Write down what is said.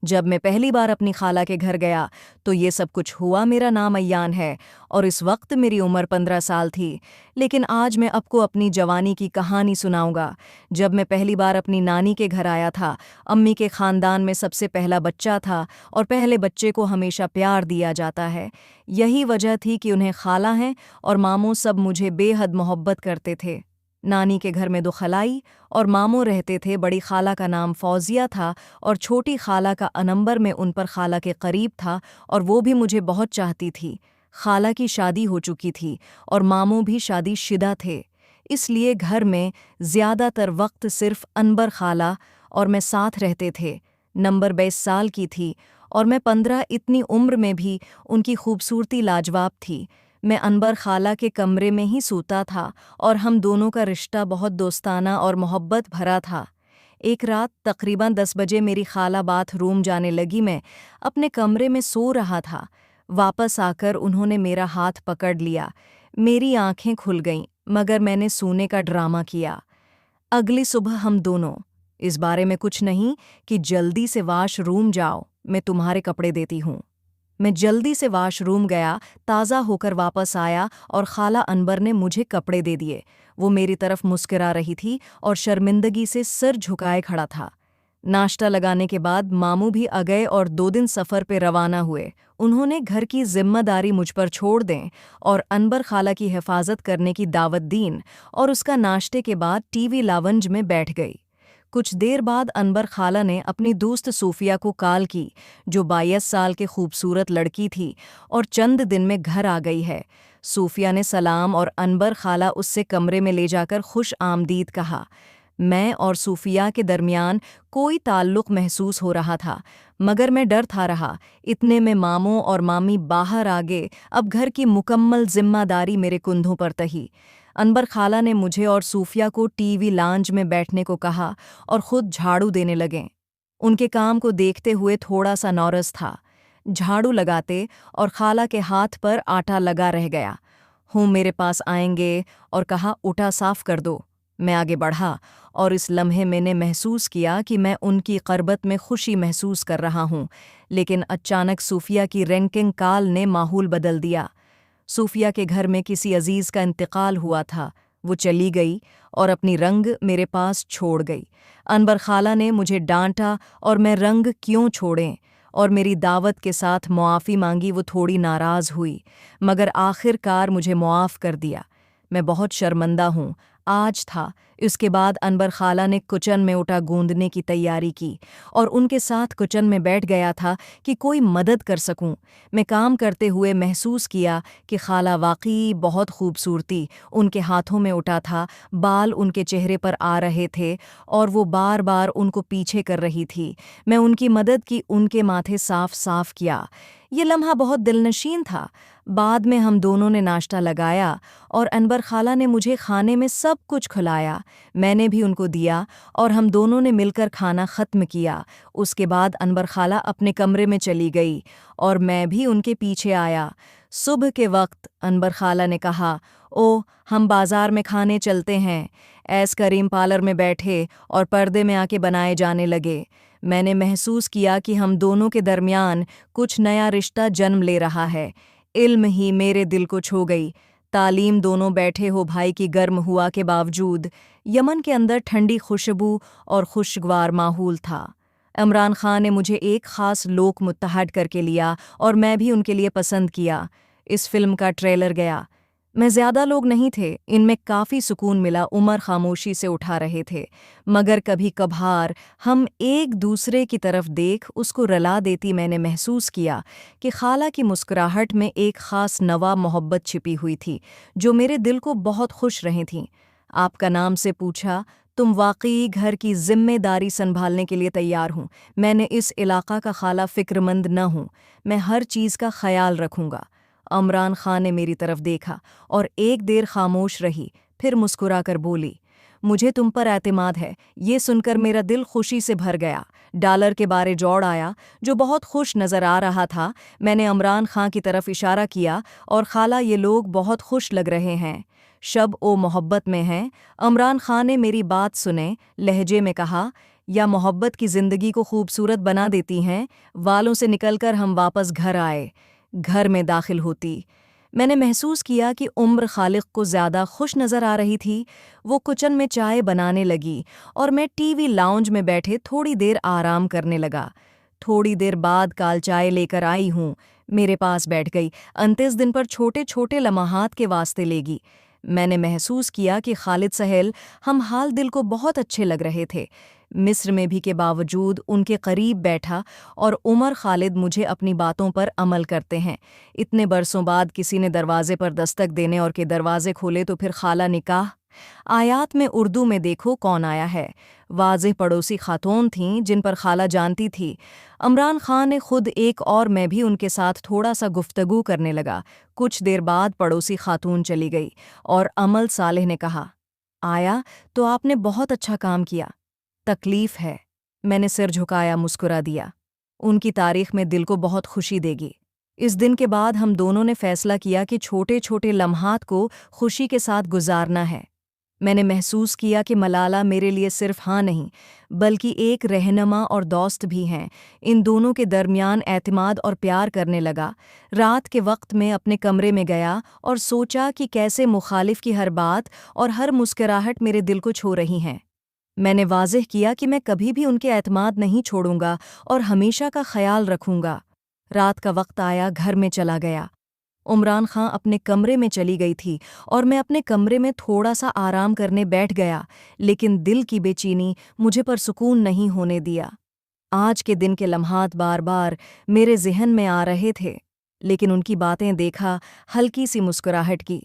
جب میں پہلی بار اپنی خالہ کے گھر گیا تو یہ سب کچھ ہوا میرا نام ایان ہے، اور اس وقت میری عمر 15 سال تھی۔ لیکن آج میں آپ کو اپنی جوانی کی کہانی سناؤں گا۔ جب میں پہلی بار اپنی نانی کے گھر آیا تھا، امی کے خاندان میں سب سے پہلا بچہ تھا، اور پہلے بچے کو ہمیشہ پیار دیا جاتا ہے۔ یہی وجہ تھی کہ انہیں خالہ ہیں اور ماموں سب مجھے بے حد محبت کرتے تھے۔ نانی کے گھر میں 2 خلائی اور ماموں رہتے تھے۔ بڑی خالہ کا نام فوزیہ تھا اور چھوٹی خالہ کا نمبر میں ان پر خالہ کے قریب تھا، اور وہ بھی مجھے بہت چاہتی تھی۔ خالہ کی شادی ہو چکی تھی اور ماموں بھی شادی شدہ تھے، اس لیے گھر میں زیادہ تر وقت صرف انبر خالہ اور میں ساتھ رہتے تھے۔ نمبر 22 سال کی تھی اور میں 15۔ اتنی عمر میں بھی ان کی خوبصورتی لاجواب تھی۔ میں انبر خالہ کے کمرے میں ہی سوتا تھا اور ہم دونوں کا رشتہ بہت دوستانہ اور محبت بھرا تھا۔ ایک رات تقریباً 10 بجے میری خالہ باتھ روم جانے لگی۔ میں اپنے کمرے میں سو رہا تھا۔ واپس آ کر انہوں نے میرا ہاتھ پکڑ لیا۔ میری آنکھیں کھل گئیں، مگر میں نے سونے کا ڈرامہ کیا۔ اگلی صبح ہم دونوں، اس بارے میں کچھ نہیں کہ جلدی سے واش روم جاؤ، میں تمہارے کپڑے دیتی ہوں۔ میں جلدی سے واش روم گیا، تازہ ہو کر واپس آیا اور خالہ انبر نے مجھے کپڑے دے دیے۔ وہ میری طرف مسکرا رہی تھی اور شرمندگی سے سر جھکائے کھڑا تھا۔ ناشتہ لگانے کے بعد ماموں بھی آ گئے اور 2 دن سفر پہ روانہ ہوئے۔ انہوں نے گھر کی ذمہ داری مجھ پر چھوڑ دیں اور انبر خالہ کی حفاظت کرنے کی دعوت دین، اور اس کا ناشتے کے بعد ٹی وی لاونج میں بیٹھ گئی۔ کچھ دیر بعد انبر خالہ نے اپنی دوست صوفیہ کو کال کی، جو 22 سال کے خوبصورت لڑکی تھی اور چند دن میں گھر آ گئی ہے۔ صوفیہ نے سلام اور انبر خالہ اس سے کمرے میں لے جا کر خوش آمدید کہا۔ میں اور صوفیہ کے درمیان کوئی تعلق محسوس ہو رہا تھا، مگر میں ڈرتا رہا۔ اتنے میں ماموں اور مامی باہر آ گئے۔ اب گھر کی مکمل ذمہ داری میرے کندھوں پر تھی۔ انبر خالہ نے مجھے اور صوفیہ کو ٹی وی لانج میں بیٹھنے کو کہا اور خود جھاڑو دینے لگیں۔ ان کے کام کو دیکھتے ہوئے تھوڑا سا نورس تھا۔ جھاڑو لگاتے اور خالہ کے ہاتھ پر آٹا لگا رہ گیا۔ میرے پاس آئیں گے اور کہا اٹھا صاف کر دو۔ میں آگے بڑھا اور اس لمحے میں نے محسوس کیا کہ میں ان کی قربت میں خوشی محسوس کر رہا ہوں، لیکن اچانک صوفیہ کی رینکنگ کال نے ماحول بدل دیا۔ صوفیہ کے گھر میں کسی عزیز کا انتقال ہوا تھا۔ وہ چلی گئی اور اپنی رنگ میرے پاس چھوڑ گئی۔ انبر خالہ نے مجھے ڈانٹا اور میں رنگ کیوں چھوڑیں، اور میری دعوت کے ساتھ معافی مانگی۔ وہ تھوڑی ناراض ہوئی، مگر آخر کار مجھے معاف کر دیا۔ میں بہت شرمندہ ہوں۔ آج تھا۔ اس کے بعد انبر خالہ نے کچن میں اٹا گوندنے کی تیاری کی اور ان کے ساتھ کچن میں بیٹھ گیا تھا کہ کوئی مدد کر سکوں۔ میں کام کرتے ہوئے محسوس کیا کہ خالہ واقعی بہت خوبصورتی ان کے ہاتھوں میں اٹا تھا۔ بال ان کے چہرے پر آ رہے تھے اور وہ بار بار ان کو پیچھے کر رہی تھی۔ میں ان کی مدد کی، ان کے ماتھے صاف صاف کیا۔ یہ لمحہ بہت دلنشین تھا۔ بعد میں ہم دونوں نے ناشتہ لگایا اور انبر خالہ نے مجھے کھانے میں سب کچھ کھلایا۔ میں نے بھی ان کو دیا اور ہم دونوں نے مل کر کھانا ختم کیا۔ اس کے بعد انبر خالہ اپنے کمرے میں چلی گئی اور میں بھی ان کے پیچھے آیا۔ صبح کے وقت انبر خالہ نے کہا، ہم بازار میں کھانے چلتے ہیں۔ ایس کریم پارلر میں بیٹھے اور پردے میں آ کے بنائے جانے لگے۔ میں نے محسوس کیا کہ ہم دونوں کے درمیان کچھ نیا رشتہ جنم لے رہا ہے۔ علم ہی میرے دل کو چھو گئی۔ تعلیم دونوں بیٹھے ہو بھائی کی گرم ہوا کے باوجود یمن کے اندر ٹھنڈی خوشبو اور خوشگوار ماحول تھا۔ عمران خان نے مجھے ایک خاص لوک متحد کر کے لیا اور میں بھی ان کے لیے پسند کیا۔ اس فلم کا ٹریلر گیا۔ میں زیادہ لوگ نہیں تھے، ان میں کافی سکون ملا۔ عمر خاموشی سے اٹھا رہے تھے، مگر کبھی کبھار ہم ایک دوسرے کی طرف دیکھ اس کو رلا دیتی۔ میں نے محسوس کیا کہ خالہ کی مسکراہٹ میں ایک خاص نوا محبت چھپی ہوئی تھی جو میرے دل کو بہت خوش رہی تھیں۔ آپ کا نام سے پوچھا، تم واقعی گھر کی ذمہ داری سنبھالنے کے لیے تیار ہوں؟ میں نے اس علاقہ کا خالہ فکر مند نہ ہوں، میں ہر چیز کا خیال رکھوں گا۔ عمران خان نے میری طرف دیکھا اور ایک دیر خاموش رہی، پھر مسکرا کر بولی، مجھے تم پر اعتماد ہے۔ یہ سن کر میرا دل خوشی سے بھر گیا۔ ڈالر کے بارے جوڑ آیا جو بہت خوش نظر آ رہا تھا۔ میں نے عمران خان کی طرف اشارہ کیا اور خالہ یہ لوگ بہت خوش لگ رہے ہیں، شب او محبت میں ہیں۔ عمران خان نے میری بات سنے، لہجے میں کہا، یا محبت کی زندگی کو خوبصورت بنا دیتی ہیں۔ والوں سے نکل کر ہم واپس گھر آئے۔ گھر میں داخل ہوتی میں نے محسوس کیا کہ عمر خالق کو زیادہ خوش نظر آ رہی تھی۔ وہ کچن میں چائے بنانے لگی اور میں ٹی وی لاؤنج میں بیٹھے تھوڑی دیر آرام کرنے لگا۔ تھوڑی دیر بعد کال چائے لے کر آئی ہوں، میرے پاس بیٹھ گئی، انتیس دن پر چھوٹے چھوٹے لمحات کے واسطے لے گی۔ میں نے محسوس کیا کہ خالد سہیل ہم حال دل کو بہت اچھے لگ رہے تھے۔ مصر میں بھی کے باوجود ان کے قریب بیٹھا اور عمر خالد مجھے اپنی باتوں پر عمل کرتے ہیں۔ اتنے برسوں بعد کسی نے دروازے پر دستک دینے اور کے دروازے کھولے تو پھر خالہ نکاح۔ آیات میں اردو میں دیکھو کون آیا ہے، واضح پڑوسی خاتون تھیں جن پر خالہ جانتی تھی۔ عمران خان نے خود ایک اور میں بھی ان کے ساتھ تھوڑا سا گفتگو کرنے لگا۔ کچھ دیر بعد پڑوسی خاتون چلی گئی اور عمل صالح نے کہا، آیا تو آپ نے بہت اچھا کام کیا۔ تکلیف ہے، میں نے سر جھکایا، مسکرا دیا۔ ان کی تاریخ میں دل کو بہت خوشی دے گی۔ اس دن کے بعد ہم دونوں نے فیصلہ کیا کہ چھوٹے چھوٹے لمحات کو خوشی کے ساتھ گزارنا ہے۔ میں نے محسوس کیا کہ ملالہ میرے لیے صرف ہاں نہیں بلکہ ایک رہنما اور دوست بھی ہیں۔ ان دونوں کے درمیان اعتماد اور پیار کرنے لگا۔ رات کے وقت میں اپنے کمرے میں گیا اور سوچا کہ کیسے مخالف کی ہر بات اور ہر مسکراہٹ میرے دل کو چھو رہی ہیں۔ میں نے واضح کیا کہ میں کبھی بھی ان کے اعتماد نہیں چھوڑوں گا اور ہمیشہ کا خیال رکھوں گا۔ رات کا وقت آیا، گھر میں چلا گیا۔ عمران خان اپنے کمرے میں چلی گئی تھی اور میں اپنے کمرے میں تھوڑا سا آرام کرنے بیٹھ گیا، لیکن دل کی بے چینی مجھے پرسکون نہیں ہونے دیا۔ آج کے دن کے لمحات بار بار میرے ذہن میں آ رہے تھے، لیکن ان کی باتیں دیکھا ہلکی سی مسکراہٹ کی۔